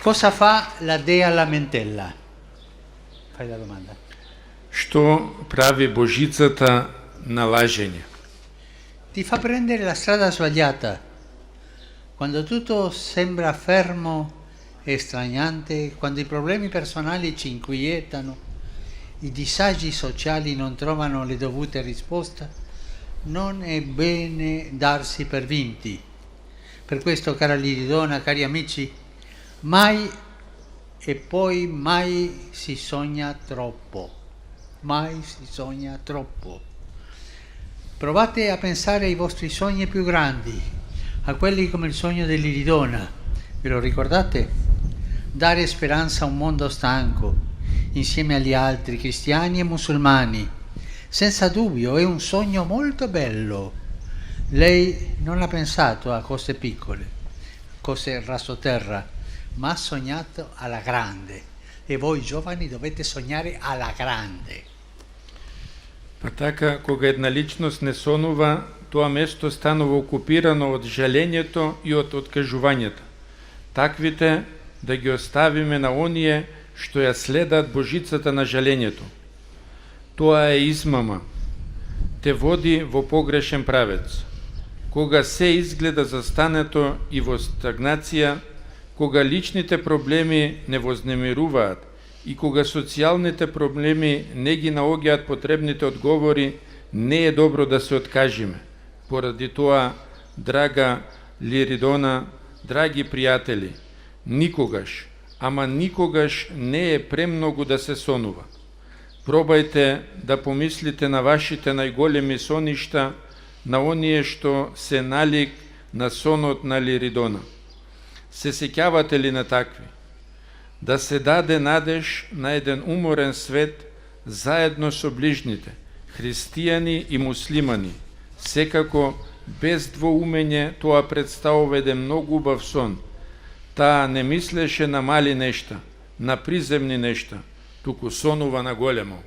Cosa fa la dea lamentella? Fai la domanda. Що прави Божицата на лажење? Ti fa prendere la strada sbagliata. Quando tutto sembra fermo e straniante, quando i problemi personali ci inquietano, i disagi sociali non trovano le dovute risposte, non è bene darsi per vinti. Per questo, cara Liridona, cari amici, mai e poi mai si sogna troppo. Mai si sogna troppo. Provate a pensare ai vostri sogni più grandi, a quelli come il sogno dell'Iridona. Ve lo ricordate? Dare speranza a un mondo stanco, insieme agli altri cristiani e musulmani. Senza dubbio, è un sogno molto bello. Lei non ha pensato a cose piccole, cose rasoterra, ma ha sognato alla grande. E voi giovani dovete sognare alla grande. Па така, кога една личност не сонува, тоа место станува окупирано од жалењето и од откажувањето. Таквите да ги оставиме на оние што ја следат Божицата на жалењето. Тоа е измама. Те води во погрешен правец. Кога се изгледа застането и во стагнација, кога личните проблеми не вознемируваат и кога социјалните проблеми не ги наоѓаат потребните одговори, не е добро да се откажиме. Поради тоа, драга Лиридона, драги пријатели, никогаш, ама никогаш не е премногу да се сонува. Пробајте да помислите на вашите најголеми соништа, на оние што се налик на сонот на Лиридона. Се сеќавате ли на такви? Да се даде надеж на еден уморен свет заедно со ближните, христијани и муслимани. Секако, без двоумење, тоа представува еден многу убав сон. Таа не мислеше на мали нешта, на приземни нешта, туку сонува на големо.